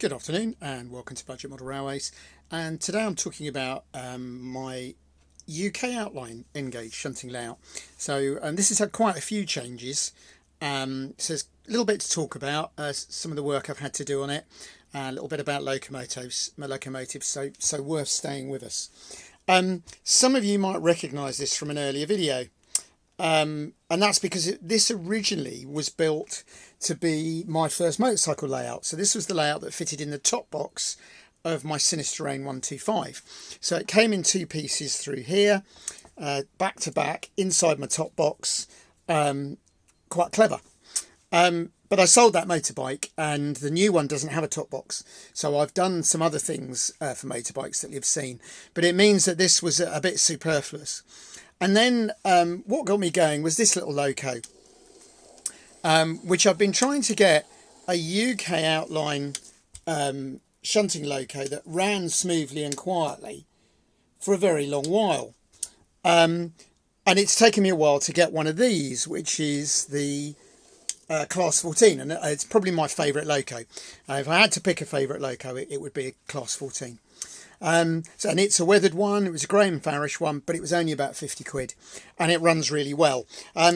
Good afternoon and welcome to Budget Model Railways. And today I'm talking about my UK outline N-gauge shunting layout. So this has had quite a few changes. So there's a little bit to talk about, some of the work I've had to do on it, a little bit about locomotives. So worth staying with us. Some of you might recognise this from an earlier video. And that's because this originally was built to be my first motorcycle layout. So this was the layout that fitted in the top box of my Sinister-Ain 125. So it came in two pieces through here, back to back, inside my top box. Quite clever. But I sold that motorbike and the new one doesn't have a top box. So I've done some other things for motorbikes that you've seen. But it means that this was a bit superfluous. And then what got me going was this little loco, which I've been trying to get a UK outline shunting loco that ran smoothly and quietly for a very long while. And it's taken me a while to get one of these, which is the Class 14. And it's probably my favourite loco. If I had to pick a favourite loco, it would be a Class 14. And it's a weathered one. It was a Graham Farish one, but it was only about 50 quid and it runs really well.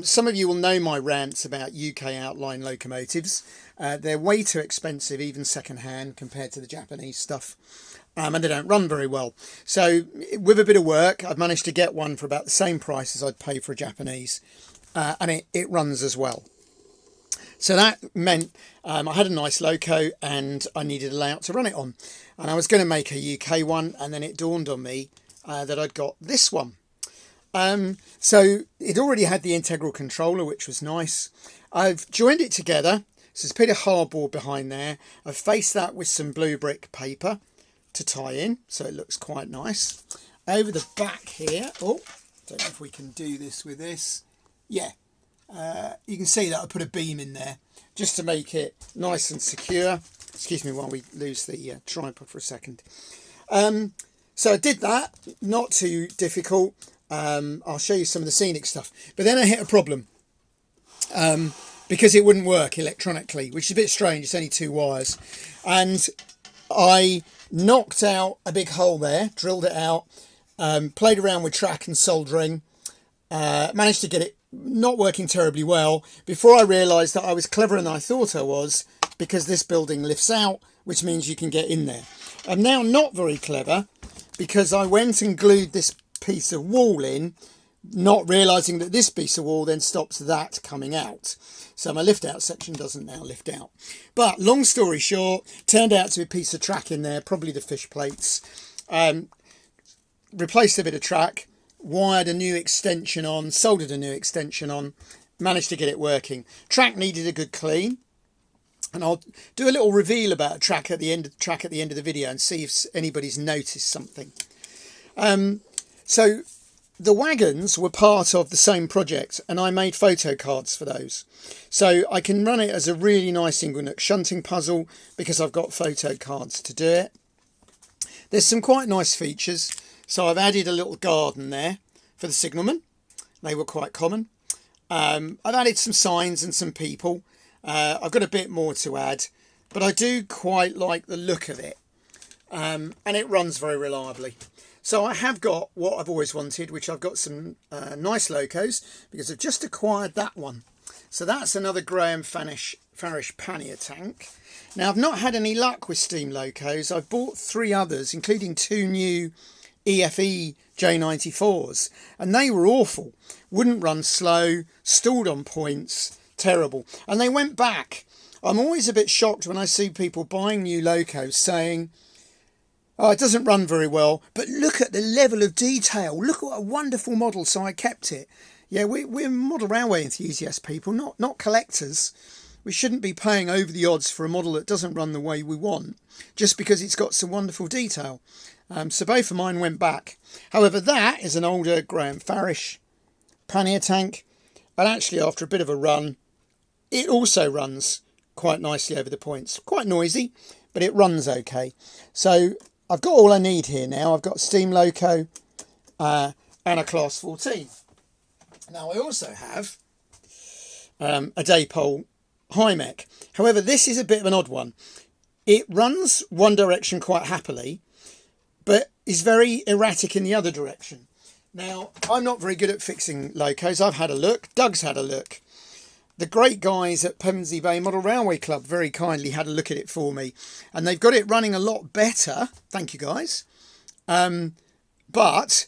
Some of you will know my rants about UK outline locomotives. They're way too expensive, even second hand, compared to the Japanese stuff. And they don't run very well. So with a bit of work, I've managed to get one for about the same price as I'd pay for a Japanese. And it runs as well. So that meant I had a nice loco and I needed a layout to run it on. And I was going to make a UK one, and then it dawned on me that I'd got this one. So it already had the integral controller, which was nice. I've joined it together. So there's a bit of hardboard behind there. I've faced that with some blue brick paper to tie in, so it looks quite nice. Over the back here, don't know if we can do this with this. Yeah. You can see that I put a beam in there just to make it nice and secure. Excuse me while we lose the tripod for a second. So I did that, not too difficult. I'll show you some of the scenic stuff. But then I hit a problem because it wouldn't work electronically, which is a bit strange. It's only two wires. And I knocked out a big hole there, drilled it out, played around with track and soldering, managed to get it not working terribly well before I realised that I was cleverer than I thought I was, because this building lifts out, which means you can get in there. I'm now not very clever because I went and glued this piece of wall in, not realising that this piece of wall then stops that coming out. So my lift out section doesn't now lift out. But long story short, turned out to be a piece of track in there, probably the fish plates. Replaced a bit of track, wired a new extension on, soldered a new extension on, managed to get it working. Track needed a good clean, and I'll do a little reveal about track at the end of the video and see if anybody's noticed something. So the wagons were part of the same project, and I made photo cards for those. So I can run it as a really nice single nook shunting puzzle because I've got photo cards to do it. There's some quite nice features. So I've added a little garden there for the signalmen. They were quite common. I've added some signs and some people. I've got a bit more to add, but I do quite like the look of it. And it runs very reliably. So I have got what I've always wanted, which I've got some nice locos, because I've just acquired that one. So that's another Graham Farish pannier tank. Now, I've not had any luck with steam locos. I've bought 3 others, including 2 new EFE J94s, and they were awful. Wouldn't run slow, stalled on points, terrible. And they went back. I'm always a bit shocked when I see people buying new locos saying, oh, it doesn't run very well, but look at the level of detail. Look what a wonderful model, so I kept it. Yeah, we're model railway enthusiast people, not collectors. We shouldn't be paying over the odds for a model that doesn't run the way we want, just because it's got some wonderful detail. So both of mine went back. However, that is an older Graham Farish pannier tank. And actually, after a bit of a run, it also runs quite nicely over the points. Quite noisy, but it runs okay. So I've got all I need here now. I've got a steam loco and a Class 14. Now, I also have a Daypole high mech. However, this is a bit of an odd one. It runs one direction quite happily, but is very erratic in the other direction. Now, I'm not very good at fixing locos. I've had a look. Doug's had a look. The great guys at Pevensey Bay Model Railway Club very kindly had a look at it for me, and they've got it running a lot better. Thank you, guys. But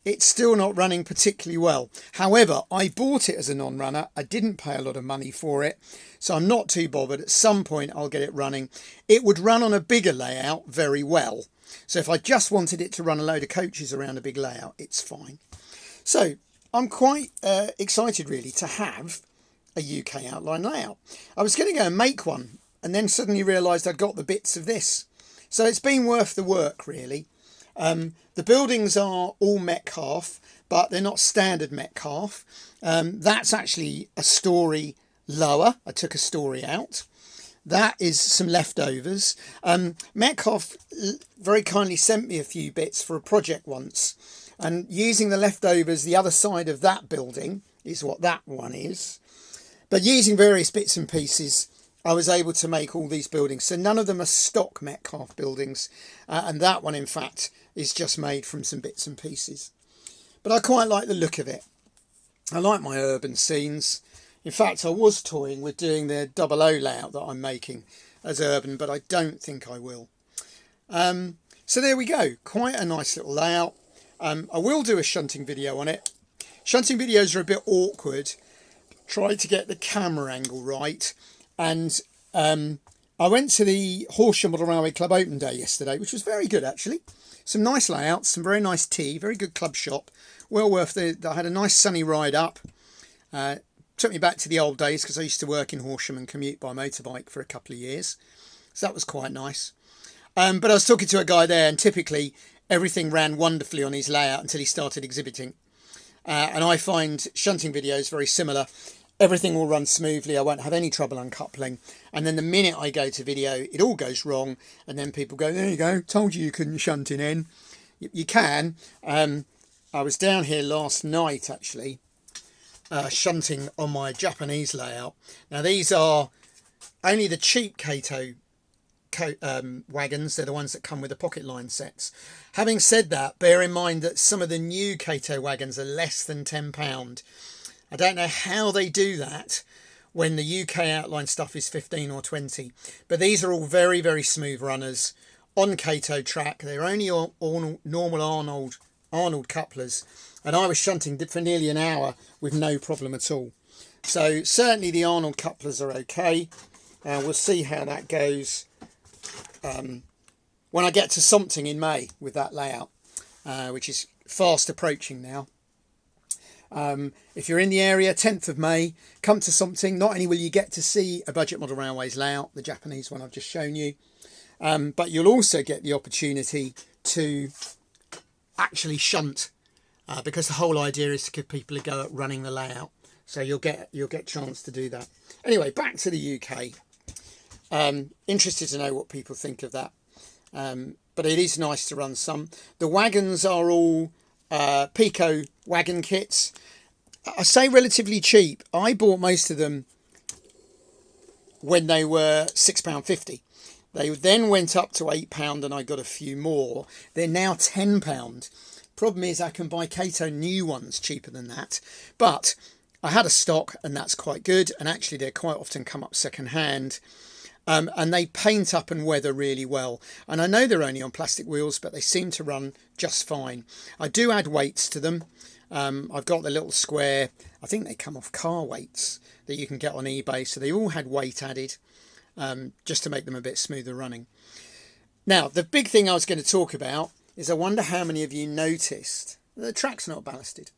it's still not running particularly well. However, I bought it as a non-runner. I didn't pay a lot of money for it, so I'm not too bothered. At some point, I'll get it running. It would run on a bigger layout very well. So if I just wanted it to run a load of coaches around a big layout, it's fine. So I'm quite excited, really, to have a UK outline layout. I was going to go and make one, and then suddenly realised I'd got the bits of this. So it's been worth the work, really. The buildings are all Metcalfe, but they're not standard Metcalfe. That's actually a story lower. I took a story out. That is some leftovers. Metcalfe very kindly sent me a few bits for a project once, and using the leftovers, the other side of that building is what that one is. But using various bits and pieces, I was able to make all these buildings. So none of them are stock Metcalfe buildings. And that one, in fact, is just made from some bits and pieces. But I quite like the look of it. I like my urban scenes. In fact, I was toying with doing the 00 layout that I'm making as urban, but I don't think I will. So there we go. Quite a nice little layout. I will do a shunting video on it. Shunting videos are a bit awkward. Try to get the camera angle right. And I went to the Horsham Model Railway Club open day yesterday, which was very good, actually. Some nice layouts, some very nice tea, very good club shop. Well worth it. I had a nice sunny ride up. Took me back to the old days because I used to work in Horsham and commute by motorbike for a couple of years. So that was quite nice. But I was talking to a guy there, and typically everything ran wonderfully on his layout until he started exhibiting. And I find shunting videos very similar. Everything will run smoothly. I won't have any trouble uncoupling. And then the minute I go to video, it all goes wrong. And then people go, there you go, told you couldn't shunt in. You can. I was down here last night, actually, shunting on my Japanese layout. Now, these are only the cheap Kato wagons. They're the ones that come with the pocket line sets. Having said that, bear in mind that some of the new Kato wagons are less than £10. I don't know how they do that when the UK outline stuff is 15 or 20, but these are all very, very smooth runners on Kato track. They're only all normal Arnold couplers, and I was shunting for nearly an hour with no problem at all. So certainly the Arnold couplers are okay. We'll see how that goes when I get to something in May with that layout, which is fast approaching now. If you're in the area, 10th of May, come to something. Not only will you get to see a Budget Model Railways layout, the Japanese one I've just shown you, but you'll also get the opportunity to actually shunt, because the whole idea is to give people a go at running the layout. So you'll get chance to do that. Anyway, back to the UK. Interested to know what people think of that. But it is nice to run some. The wagons are all Pico wagon kits. I say relatively cheap. I bought most of them when they were £6.50. They then went up to £8 and I got a few more. They're now £10. Problem is I can buy Kato new ones cheaper than that. But I had a stock and that's quite good. And actually they quite often come up second hand. And they paint up and weather really well. And I know they're only on plastic wheels, but they seem to run just fine. I do add weights to them. I've got the little square, I think they come off car weights that you can get on eBay. So they all had weight added, just to make them a bit smoother running. Now, the big thing I was going to talk about is I wonder how many of you noticed that the track's not ballasted.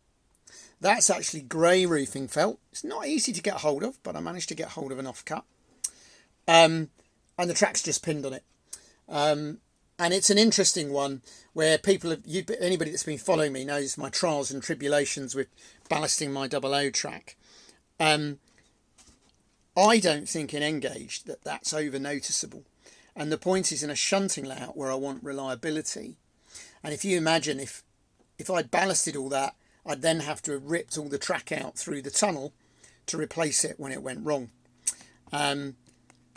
That's actually grey roofing felt. It's not easy to get hold of, but I managed to get hold of an offcut. And the track's just pinned on it. And it's an interesting one where anybody that's been following me knows my trials and tribulations with ballasting my 00 track. I don't think in N-gauge that's over noticeable. And the point is in a shunting layout where I want reliability. And if you imagine if I'd ballasted all that, I'd then have to have ripped all the track out through the tunnel to replace it when it went wrong.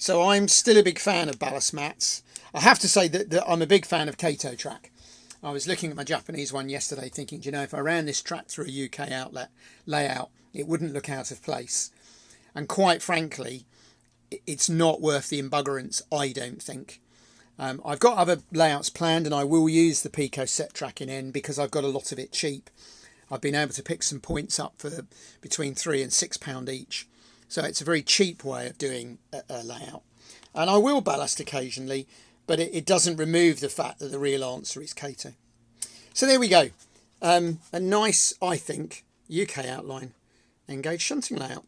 So I'm still a big fan of ballast mats. I have to say that I'm a big fan of Kato track. I was looking at my Japanese one yesterday thinking, do you know, if I ran this track through a UK outlet layout, it wouldn't look out of place. And quite frankly, it's not worth the embuggerance, I don't think. I've got other layouts planned and I will use the Pico set tracking in because I've got a lot of it cheap. I've been able to pick some points up for between £3 and £6 each. So it's a very cheap way of doing a layout. And I will ballast occasionally, but it doesn't remove the fact that the real answer is Kato. So there we go. A nice, I think, UK outline engaged shunting layout.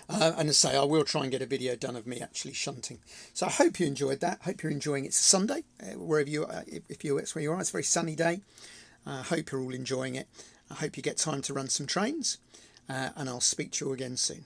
And as I say, I will try and get a video done of me actually shunting. So I hope you enjoyed that. Hope you're enjoying it. It's a Sunday, wherever you are, it's where you are. It's a very sunny day. I hope you're all enjoying it. I hope you get time to run some trains. And I'll speak to you again soon.